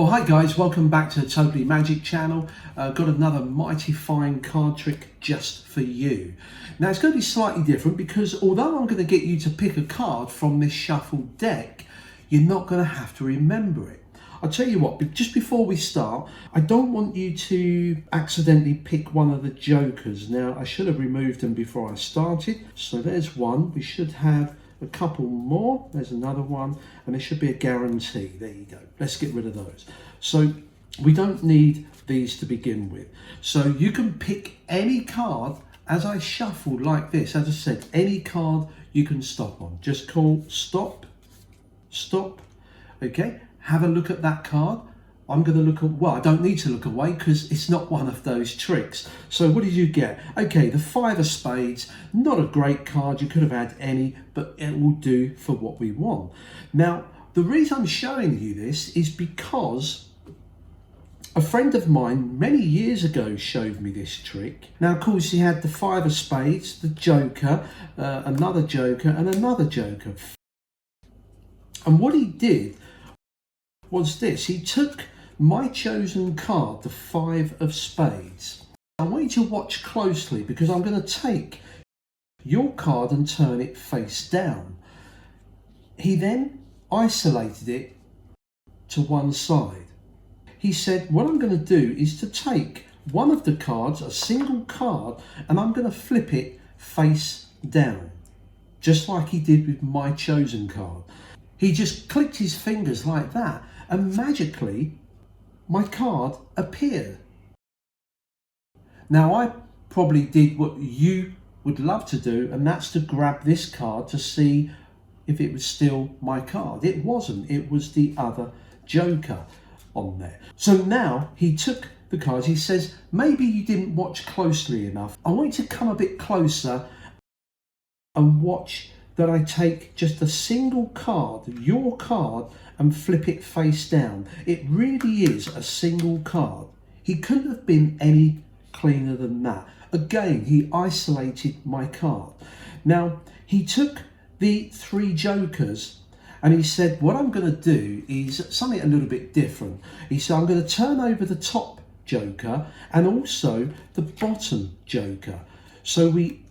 Oh, hi guys, welcome back to the Totally Magic channel. Got another mighty fine card trick just for you. Now it's going to be slightly different because although I'm going to get you to pick a card from this shuffled deck, you're not going to have to remember it. I'll tell you what, just before we start, I don't want you to accidentally pick one of the jokers. Now I should have removed them before I started. So there's one. We should have a couple more. There's another one, and there should be a guarantee. There you go. Let's get rid of those. So we don't need these to begin with. So you can pick any card as I shuffle like this. As I said, any card you can stop on. Just call stop, stop. Okay, have a look at that card. I'm going to look at, well, I don't need to look away because it's not one of those tricks. So what did you get? Okay, the 5 of spades, not a great card. You could have had any, but it will do for what we want. Now, the reason I'm showing you this is because a friend of mine many years ago showed me this trick. Now, of course, he had the 5 of spades, the joker, another joker, and another joker. And what he did was this. He took my chosen card, the 5 of spades. I want you to watch closely because I'm going to take your card and turn it face down. He then isolated it to one side. He said, what I'm going to do is to take one of the cards, a single card, and I'm going to flip it face down, just like he did with my chosen card. He just clicked his fingers like that, and magically my card appeared. Now I probably did what you would love to do, and that's to grab this card to see if it was still my card. It wasn't, it was the other joker on there. So now he took the cards. He says, maybe you didn't watch closely enough. I want you to come a bit closer and watch that I take just a single card, your card, and flip it face down. It really is a single card. He couldn't have been any cleaner than that. Again, he isolated my card. Now, he took the 3 jokers and he said, what I'm going to do is something a little bit different. He said, I'm going to turn over the top joker and also the bottom joker. So we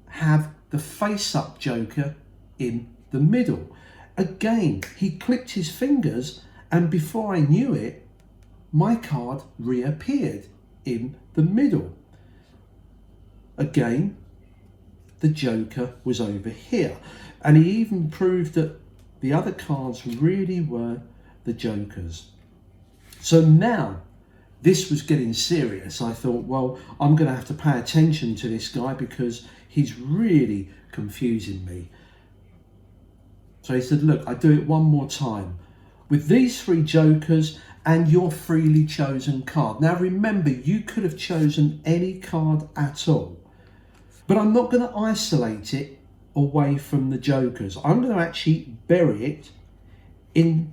have the face-up joker in the middle. Again, he clicked his fingers, and before I knew it, my card reappeared in the middle. Again, the joker was over here, and he even proved that the other cards really were the jokers. So now, this was getting serious. I thought, well, I'm going to have to pay attention to this guy because he's really confusing me. So he said, look, I do it one more time with these 3 jokers and your freely chosen card. Now remember, you could have chosen any card at all, but I'm not going to isolate it away from the jokers. I'm going to actually bury it in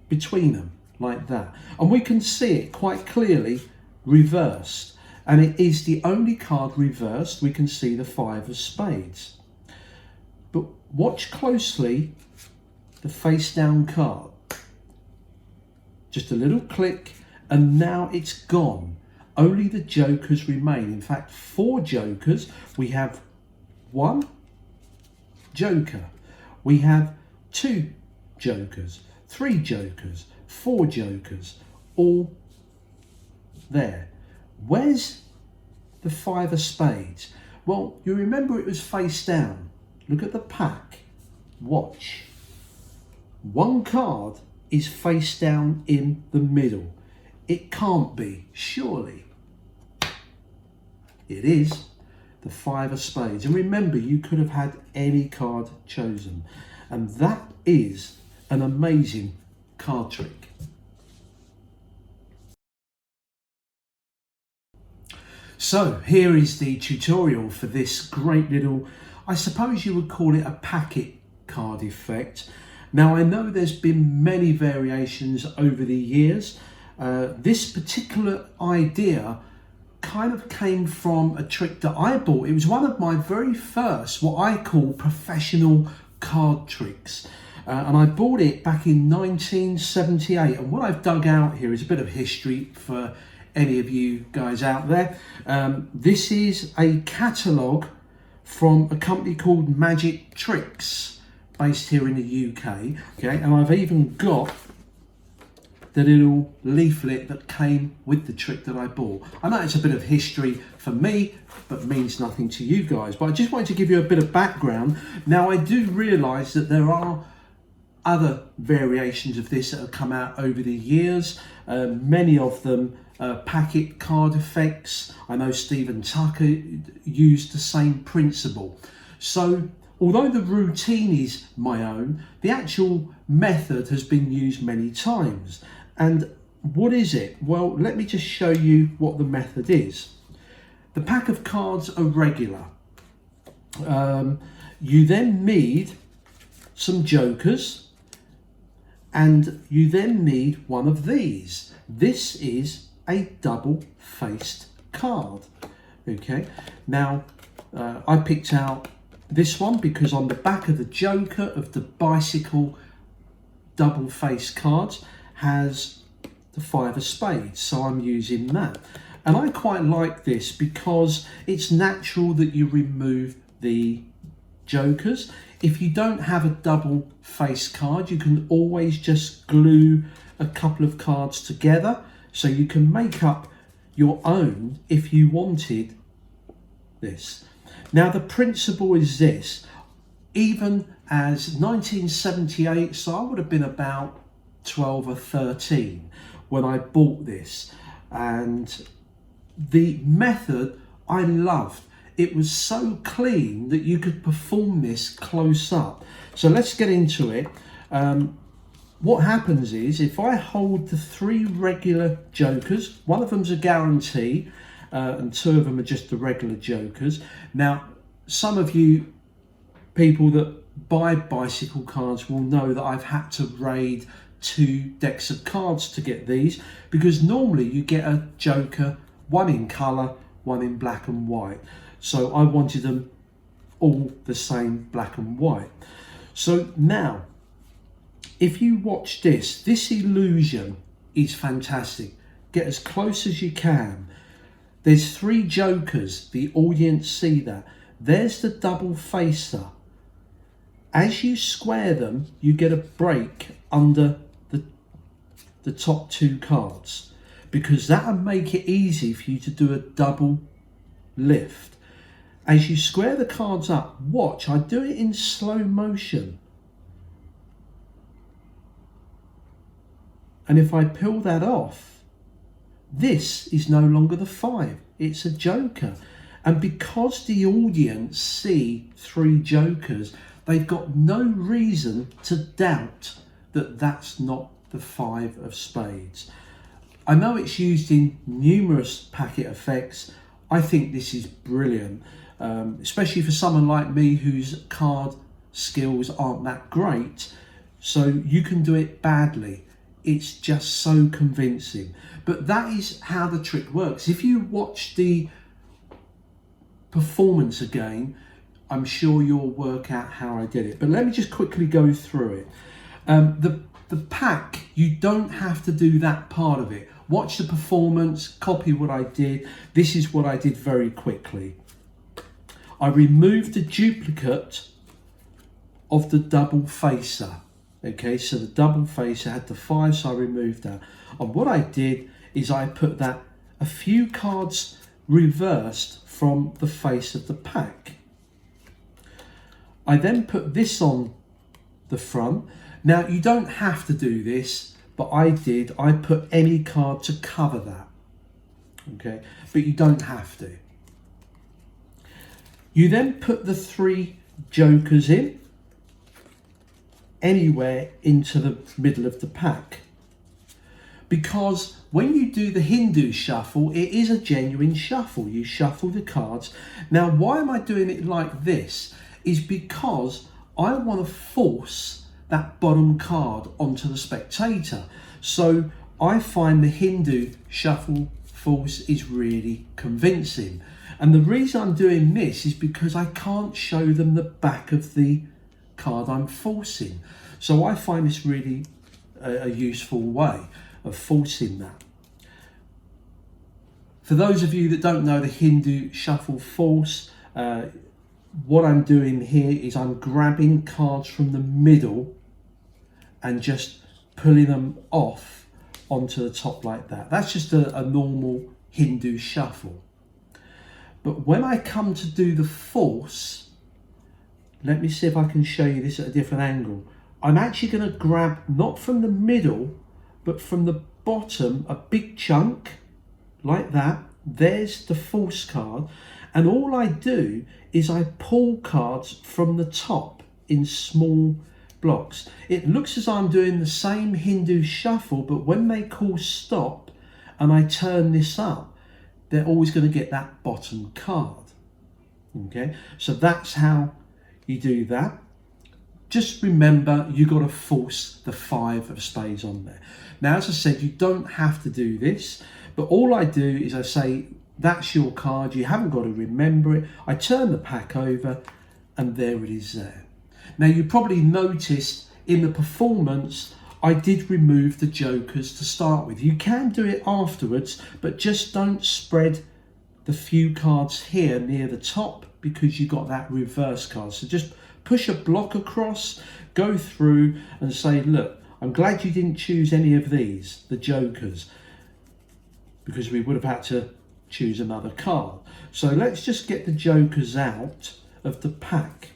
between them like that. And we can see it quite clearly reversed. And it is the only card reversed. We can see the 5 of spades. But watch closely the face down card. Just a little click and now it's gone. Only the jokers remain. In fact, 4 jokers. We have 1 joker. We have 2 jokers, 3 jokers, 4 jokers, all there. Where's the 5 of spades? Well, you remember it was face down. Look at the pack. Watch. 1 card is face down in the middle. It can't be, surely. It is the 5 of spades. And remember, you could have had any card chosen. And that is an amazing card trick. So here is the tutorial for this great little, I suppose you would call it a packet card effect. Now I know there's been many variations over the years. This particular idea kind of came from a trick that I bought. It was one of my very first, what I call professional card tricks. and I bought it back in 1978. And what I've dug out here is a bit of history for any of you guys out there. This is a catalogue from a company called Magic Tricks, based here in the UK. Okay, and I've even got the little leaflet that came with the trick that I bought. I know it's a bit of history for me, but means nothing to you guys. But I just wanted to give you a bit of background. Now, I do realise that there are other variations of this that have come out over the years. Many of them packet card effects. I know Stephen Tucker used the same principle. So although the routine is my own, the actual method has been used many times. And what is it? Well, let me just show you what the method is. The pack of cards are regular. You then need some jokers, and you then need one of these. This is a double-faced card. Okay, now I picked out this one because on the back of the joker of the bicycle double-faced cards has the 5 of spades, so I'm using that. And I quite like this because it's natural that you remove the jokers. If you don't have a double-faced card, you can always just glue a couple of cards together, so you can make up your own if you wanted this. Now, the principle is this. Even as 1978, so I would have been about 12 or 13 when I bought this, and the method I loved. It was so clean that you could perform this close up. So let's get into it. What happens is, if I hold the 3 regular jokers, one of them's a guarantee, and 2 of them are just the regular jokers. Now, some of you people that buy bicycle cards will know that I've had to raid 2 decks of cards to get these, because normally you get a joker, one in colour, one in black and white. So I wanted them all the same black and white. So now, if you watch this illusion is fantastic. Get as close as you can. There's 3 jokers, the audience see that. There's the double facer. As you square them, you get a break under the top 2 cards, because that'll make it easy for you to do a double lift. As you square the cards up, watch, I do it in slow motion. And if I peel that off, this is no longer the 5, it's a joker. And because the audience see 3 jokers, they've got no reason to doubt that that's not the 5 of spades. I know it's used in numerous packet effects. I think this is brilliant, especially for someone like me whose card skills aren't that great. So you can do it badly. It's just so convincing. But that is how the trick works. If you watch the performance again, I'm sure you'll work out how I did it. But let me just quickly go through it. The pack, you don't have to do that part of it. Watch the performance, copy what I did. This is what I did very quickly. I removed the duplicate of the double facer. Okay, so the double facer had the 5, so I removed that. And what I did is I put that a few cards reversed from the face of the pack. I then put this on the front. Now, you don't have to do this, but I did. I put any card to cover that. Okay, but you don't have to. You then put the 3 jokers in, anywhere into the middle of the pack. Because when you do the Hindu shuffle, it is a genuine shuffle. You shuffle the cards. Now, why am I doing it like this? Is because I want to force that bottom card onto the spectator. So I find the Hindu shuffle force is really convincing. And the reason I'm doing this is because I can't show them the back of the card I'm forcing. So I find this really a useful way of forcing that. For those of you that don't know the Hindu shuffle force, what I'm doing here is I'm grabbing cards from the middle and just pulling them off onto the top like that. That's just a normal Hindu shuffle. But when I come to do the force, let me see if I can show you this at a different angle. I'm actually going to grab not from the middle, but from the bottom, a big chunk like that. There's the force card. And all I do is I pull cards from the top in small blocks. It looks as though I'm doing the same Hindu shuffle, but when they call stop and I turn this up, they're always going to get that bottom card. Okay, so that's how you do that. Just remember, you got to force the 5 of spades on there. Now, as I said, you don't have to do this, but all I do is I say, that's your card. You haven't got to remember it. I turn the pack over and there it is there. Now, you probably noticed in the performance, I did remove the jokers to start with. You can do it afterwards, but just don't spread the few cards here near the top because you got that reverse card. So just push a block across, go through and say, look, I'm glad you didn't choose any of these, the jokers, because we would have had to choose another card. So let's just get the jokers out of the pack.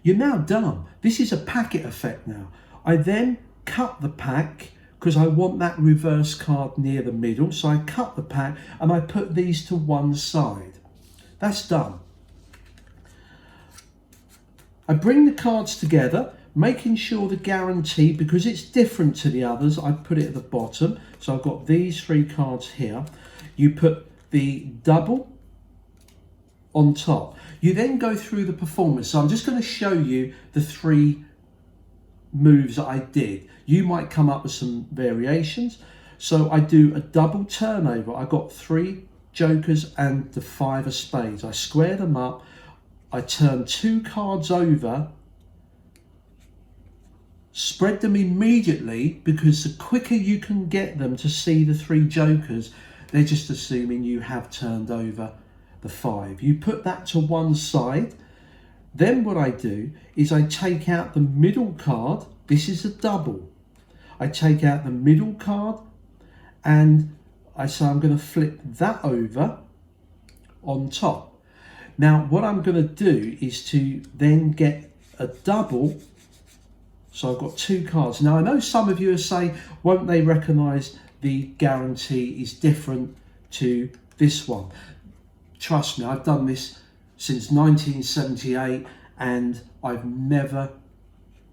You're now done. This is a packet effect now. I then cut the pack because I want that reverse card near the middle. So I cut the pack and I put these to one side. That's done. I bring the cards together, making sure the guarantee, because it's different to the others, I put it at the bottom. So I've got these 3 cards here. You put the double on top. You then go through the performance. So I'm just going to show you the 3 moves that I did. You might come up with some variations. So I do a double turnover. I got 3 jokers and the 5 of spades. I square them up. I turn 2 cards over, spread them immediately, because the quicker you can get them to see the 3 jokers, they're just assuming you have turned over the 5. You put that to one side. Then what I do is I take out the middle card. This is a double. I take out the middle card and I say I'm going to flip that over on top. Now what I'm going to do is to then get a double. So I've got 2 cards. Now I know some of you are saying, won't they recognise the guarantee is different to this one? Trust me, I've done this since 1978 and I've never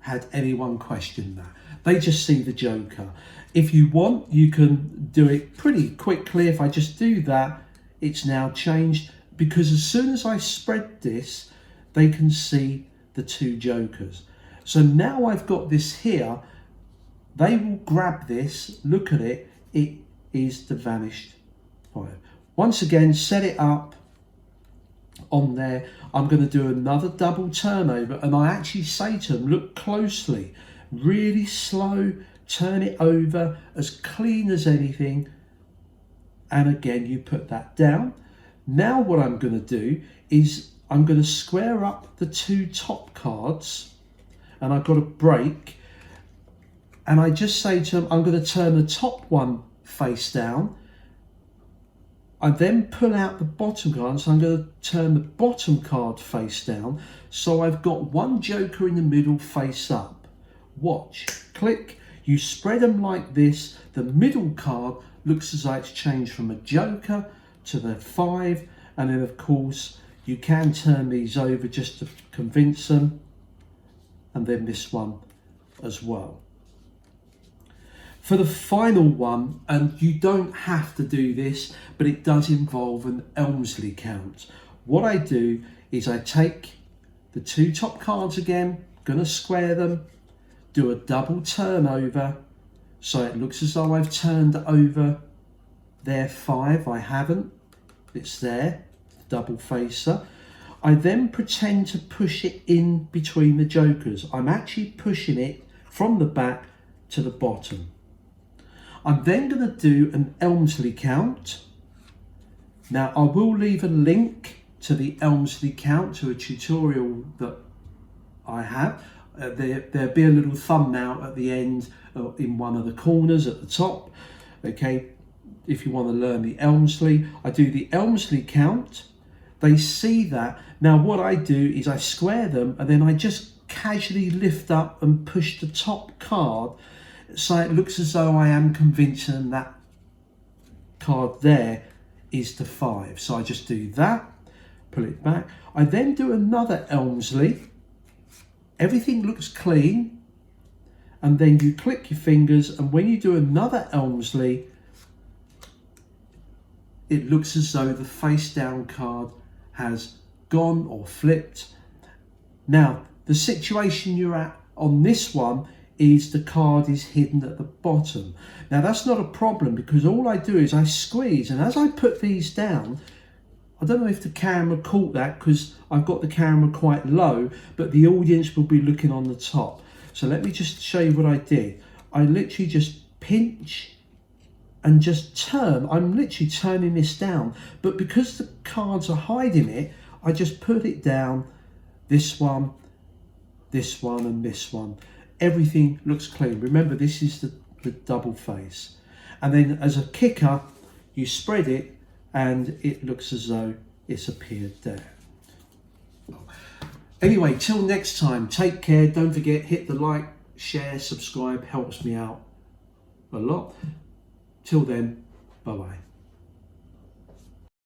had anyone question that. They just see the joker. If you want, you can do it pretty quickly. If I just do that, it's now changed, because as soon as I spread this, they can see the 2 jokers. So now I've got this here, they will grab this, look at it, it is the vanished 5. Once again, set it up on there. I'm going to do another double turnover and I actually say to them, look closely, really slow, turn it over as clean as anything. And again, you put that down. Now what I'm going to do is I'm going to square up the 2 top cards and I've got a break. And I just say to them, I'm going to turn the top one face down. I then pull out the bottom card, so I'm going to turn the bottom card face down. So I've got 1 joker in the middle face up. Watch, click, you spread them like this. The middle card looks as though it's changed from a joker to the 5. And then of course, you can turn these over just to convince them. And then this one as well. For the final one, and you don't have to do this, but it does involve an Elmsley count. What I do is I take the 2 top cards again, gonna square them, do a double turnover, so it looks as though I've turned over their 5. I haven't, it's there, double facer. I then pretend to push it in between the jokers. I'm actually pushing it from the back to the bottom. I'm then going to do an Elmsley count. Now I will leave a link to the Elmsley count, to a tutorial that I have. There'll be a little thumbnail at the end, in one of the corners at the top. Okay, if you want to learn the Elmsley, I do the Elmsley count. They see that. Now what I do is I square them, and then I just casually lift up and push the top card, so it looks as though I am convincing that card there is the 5. So I just do that, pull it back. I then do another Elmsley. Everything looks clean, and then you click your fingers, and when you do another Elmsley, it looks as though the face down card has gone or flipped. Now, the situation you're at on this one is the card is hidden at the bottom. Now, that's not a problem, because all I do is I squeeze, and as I put these down, I don't know if the camera caught that because I've got the camera quite low, but the audience will be looking on the top. So let me just show you what I did. I literally just pinch and just turn. I'm literally turning this down, but because the cards are hiding it, I just put it down, this one, and this one. Everything looks clean. Remember, this is the double face. And then as a kicker, you spread it, and it looks as though it's appeared there. Anyway, till next time, take care. Don't forget, hit the like, share, subscribe, helps me out a lot. Till then, bye-bye.